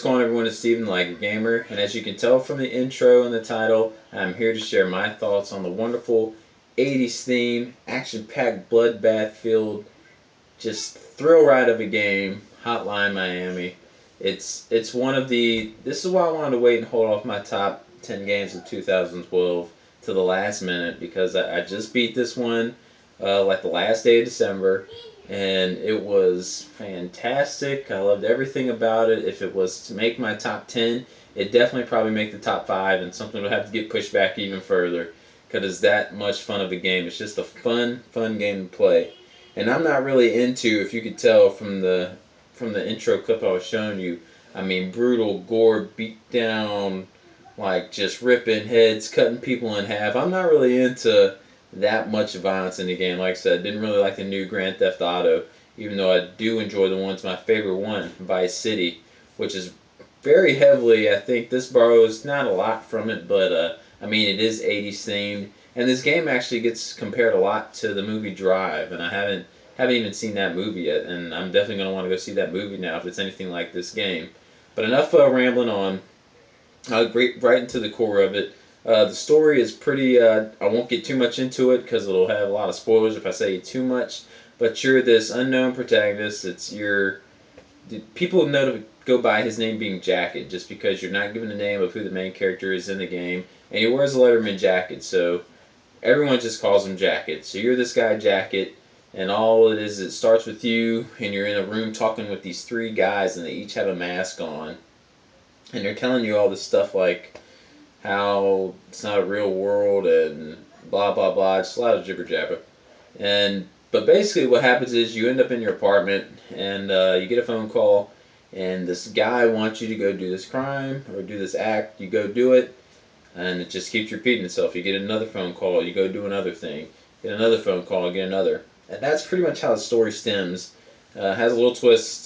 What's going on, everyone? It's Steven, Like a Gamer, and as you can tell from the intro and the title, I'm here to share my thoughts on the wonderful 80s theme, action-packed, bloodbath-filled, just thrill ride of a game, Hotline Miami. It's one of the. This is why I wanted to wait and hold off my top 10 games of 2012 to the last minute because I just beat this one like the last day of December, and it was fantastic. I loved everything about it. If it was to make my top 10, it definitely probably make the top 5, and something would have to get pushed back even further because it's that much fun of a game. It's just a fun game to play. And I'm not really into, if you could tell from the intro clip I was showing you, I mean brutal gore, beat down, like just ripping heads, cutting people in half. I'm not really into that much violence in the game. Like I said, didn't really like the new Grand Theft Auto, even though I do enjoy the ones. My favorite one, Vice City, which is very heavily. I think this borrows not a lot from it, but I mean it is 80s themed, and this game actually gets compared a lot to the movie Drive, and I haven't even seen that movie yet, and I'm definitely gonna want to go see that movie now if it's anything like this game. But enough rambling on. I'll get right into the core of it. The story is pretty. I won't get too much into it because it'll have a lot of spoilers if I say too much. But you're this unknown protagonist. It's your people know to go by his name being Jacket just because you're not given the name of who the main character is in the game, and he wears a Letterman jacket, so everyone just calls him Jacket. So you're this guy Jacket, and all it is, it starts with you, and you're in a room talking with these three guys, and they each have a mask on, and they're telling you all this stuff like how it's not a real world and blah blah blah. Just a lot of jibber jabber. And but basically, what happens is you end up in your apartment and you get a phone call, and this guy wants you to go do this crime or do this act. You go do it, and it just keeps repeating itself. You get another phone call, you go do another thing, get another phone call, get another, and that's pretty much how the story stems. Has a little twist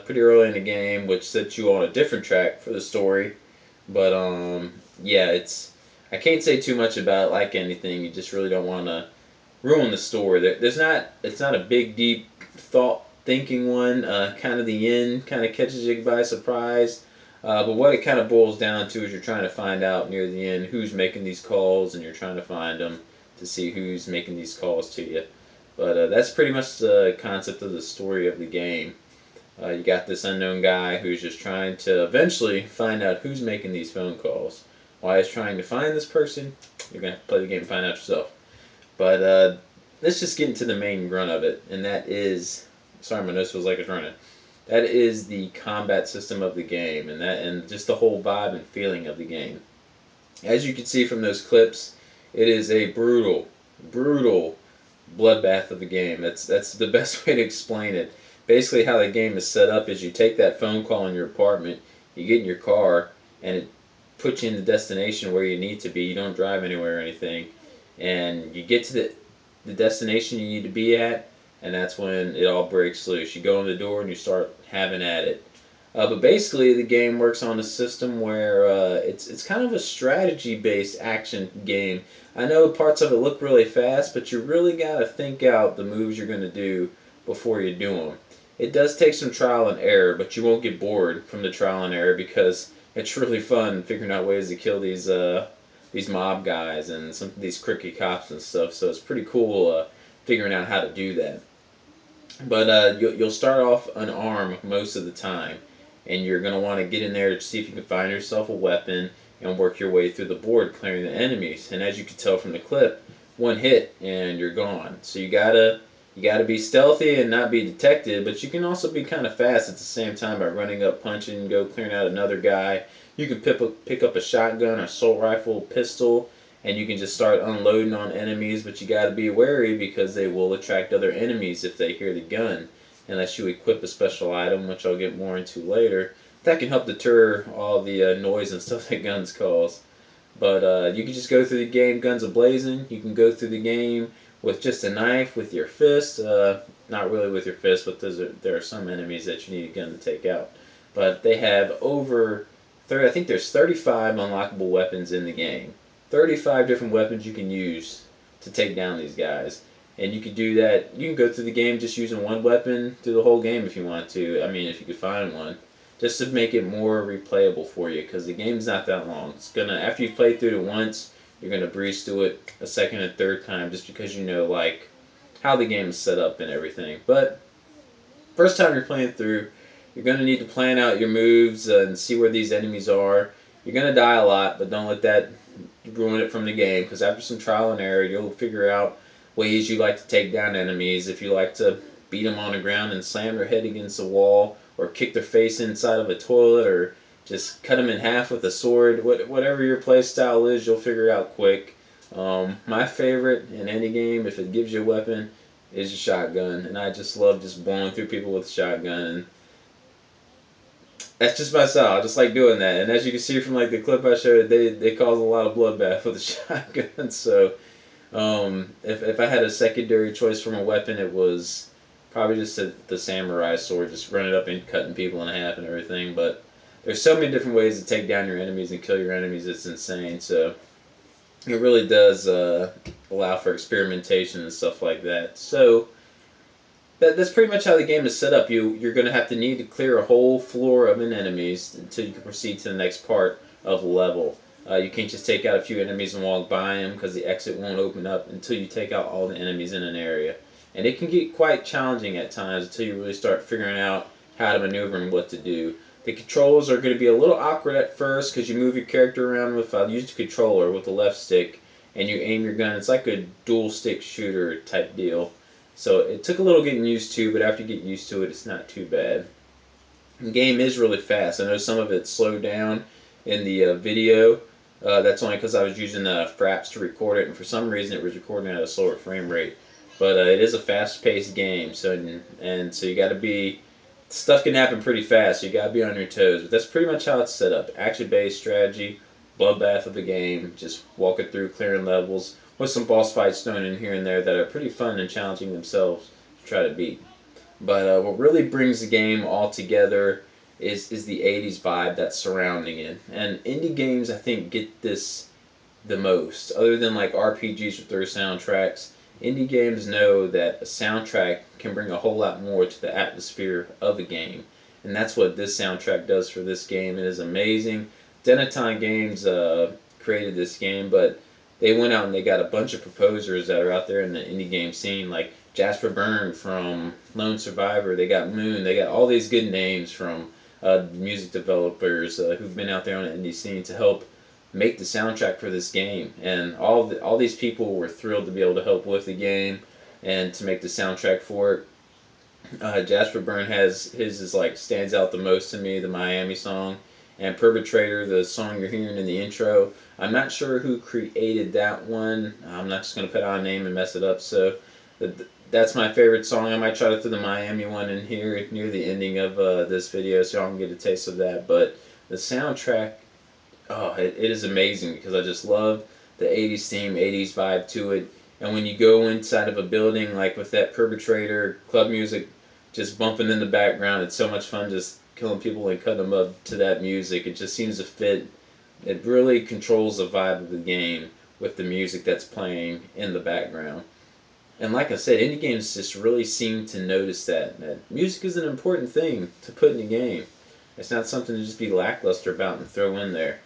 pretty early in the game, which sets you on a different track for the story. But yeah, it's I can't say too much about it like anything. You just really don't want to ruin the story. There's not it's not a big deep thought thinking one. Kind of the end kind of catches you by surprise. But what it kind of boils down to is you're trying to find out near the end who's making these calls, and you're trying to find them to see who's making these calls to you. But that's pretty much the concept of the story of the game. You got this unknown guy who's just trying to eventually find out who's making these phone calls. Why he's trying to find this person, you're going to have to play the game and find out yourself. But let's just get into the main run of it, and that is, sorry, my nose feels like it's running. That is the combat system of the game, and just the whole vibe and feeling of the game. As you can see from those clips, it is a brutal bloodbath of the game. That's the best way to explain it. Basically, how the game is set up is you take that phone call in your apartment, you get in your car, and it puts you in the destination where you need to be. You don't drive anywhere or anything, and you get to the destination you need to be at, and that's when it all breaks loose. You go in the door and you start having at it. But basically, the game works on a system where it's kind of a strategy-based action game. I know parts of it look really fast, but you really got to think out the moves you're going to do before you do them. It does take some trial and error, but you won't get bored from the trial and error because it's really fun figuring out ways to kill these mob guys and some of these crooked cops and stuff. So it's pretty cool figuring out how to do that. But you'll start off unarmed most of the time, and you're going to want to get in there to see if you can find yourself a weapon and work your way through the board clearing the enemies. And as you can tell from the clip, one hit and you're gone. So you gotta be stealthy and not be detected, but you can also be kind of fast at the same time by running up, punching, go clearing out another guy. You can pick up a shotgun, or assault rifle, pistol, and you can just start unloading on enemies, but you gotta be wary because they will attract other enemies if they hear the gun, unless you equip a special item, which I'll get more into later. That can help deter all the noise and stuff that guns cause. But you can just go through the game guns a-blazing. You can go through the game with just a knife, with your fist. Not really with your fist, but there are some enemies that you need a gun to take out. But they have over 30, I think there's 35 unlockable weapons in the game. 35 different weapons you can use to take down these guys. And you can do that. You can go through the game just using one weapon through the whole game if you want to. I mean, if you could find one. just to make it more replayable for you, because the game's not that long. It's gonna, after you've played through it once, you're gonna breeze through it a second and third time just because you know like how the game is set up and everything. But first time you're playing through, you're gonna need to plan out your moves and see where these enemies are. You're gonna die a lot, but don't let that ruin it from the game, because after some trial and error, you'll figure out ways you like to take down enemies. If you like to beat them on the ground and slam their head against a wall, or kick their face inside of a toilet, or just cut them in half with a sword, whatever your play style is, you'll figure it out quick. My favorite in any game, if it gives you a weapon, is a shotgun, and I just love just blowing through people with a shotgun. And that's just my style. I just like doing that. And as you can see from like the clip I showed, they cause a lot of bloodbath with a shotgun. So if I had a secondary choice from a weapon, it was probably just the samurai sword, just running up and cutting people in half and everything. But there's so many different ways to take down your enemies and kill your enemies. It's insane. So it really does allow for experimentation and stuff like that. So that's pretty much how the game is set up. You're going to have to need to clear a whole floor of an enemies until you can proceed to the next part of the level. You can't just take out a few enemies and walk by them, because the exit won't open up until you take out all the enemies in an area. And it can get quite challenging at times until you really start figuring out how to maneuver and what to do. The controls are going to be a little awkward at first, because you move your character around with use the controller with the left stick, and you aim your gun. It's like a dual stick shooter type deal. So it took a little getting used to, but after you get used to it, it's not too bad. The game is really fast. I know some of it slowed down in the video. That's only because I was using Fraps to record it, and for some reason it was recording at a slower frame rate. But it is a fast-paced game, so so you got to be, stuff can happen pretty fast. So you got to be on your toes. But that's pretty much how it's set up: action-based strategy, bloodbath of the game, just walking through, clearing levels, with some boss fights thrown in here and there that are pretty fun and challenging themselves to try to beat. But what really brings the game all together is the 80s vibe that's surrounding it. And indie games, I think, get this the most. Other than like RPGs with their soundtracks, indie games know that a soundtrack can bring a whole lot more to the atmosphere of a game. And that's what this soundtrack does for this game. It is amazing. Dennaton Games created this game, but they went out and they got a bunch of proposers that are out there in the indie game scene, like Jasper Byrne from Lone Survivor. They got Moon. They got all these good names from music developers who've been out there on the indie scene to help make the soundtrack for this game. And all these people were thrilled to be able to help with the game and to make the soundtrack for it. Jasper Byrne has his is like stands out the most to me, the Miami song, and Perpetrator, the song you're hearing in the intro. I'm not sure who created that one. I'm not just gonna put out a name and mess it up. So that's my favorite song. I might try to throw the Miami one in here near the ending of this video, so y'all can get a taste of that. But the soundtrack, oh, it is amazing, because I just love the 80s theme, 80s vibe to it. And when you go inside of a building, like with that Perpetrator club music just bumping in the background, it's so much fun just killing people and cutting them up to that music. It just seems to fit. It really controls the vibe of the game with the music that's playing in the background. And like I said, indie games just really seem to notice that music is an important thing to put in a game. It's not something to just be lackluster about and throw in there.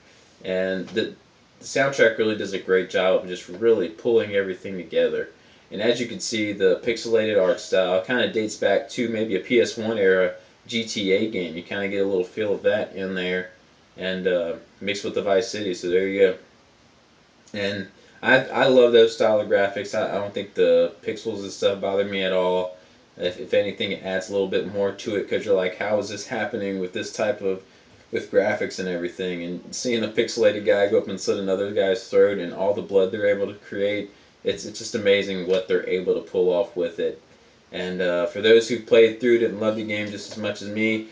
And the soundtrack really does a great job of just really pulling everything together. And as you can see, the pixelated art style kind of dates back to maybe a PS1 era GTA game. You kind of get a little feel of that in there, and mixed with the Vice City. So there you go. And I love those style of graphics. I don't think the pixels and stuff bother me at all. If anything, it adds a little bit more to it, because you're like, how is this happening with this type of with graphics and everything? And seeing a pixelated guy go up and slit another guy's throat and all the blood they're able to create, it's just amazing what they're able to pull off with it. And for those who played through it and loved the game just as much as me,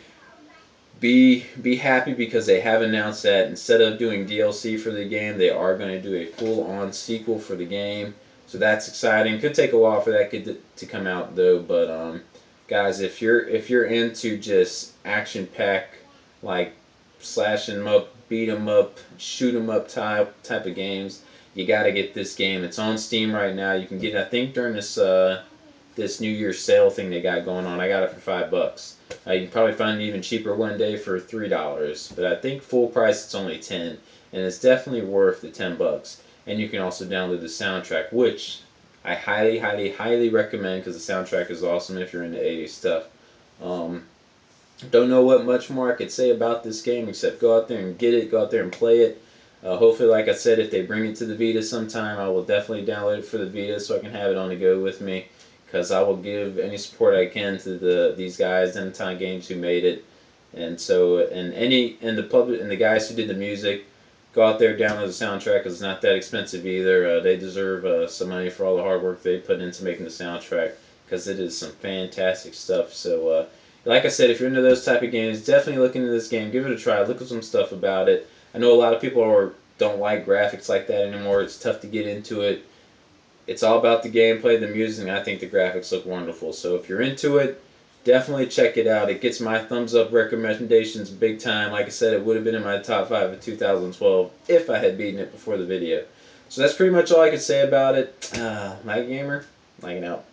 be happy, because they have announced that instead of doing DLC for the game, they are going to do a full-on sequel for the game. So that's exciting. Could take a while for that to come out though. But guys, if you're into just action-pack, like slash 'em up, beat 'em up, shoot 'em up type of games, you got to get this game. It's on Steam right now. You can get it, I think, during this this New Year's sale thing they got going on. I got it for $5. You can probably find it even cheaper one day for $3, but I think full price it's only 10, and it's definitely worth the $10. And you can also download the soundtrack, which I highly, highly, highly recommend because the soundtrack is awesome if you're into 80s stuff. Um, don't know what much more I could say about this game except go out there and get it, go out there and play it. Hopefully, like I said, if they bring it to the Vita sometime, I will definitely download it for the Vita so I can have it on the go with me. Because I will give any support I can to these guys, Dennaton Games, who made it, and so and the guys who did the music. Go out there, download the soundtrack because it's not that expensive either. They deserve some money for all the hard work they put into making the soundtrack because it is some fantastic stuff. So, like I said, if you're into those type of games, definitely look into this game. Give it a try. Look at some stuff about it. I know a lot of people don't like graphics like that anymore. It's tough to get into it. It's all about the gameplay, the music, and I think the graphics look wonderful. So if you're into it, definitely check it out. It gets my thumbs up recommendations big time. Like I said, it would have been in my top 5 of 2012 if I had beaten it before the video. So that's pretty much all I can say about it. My Gamer, lighting out.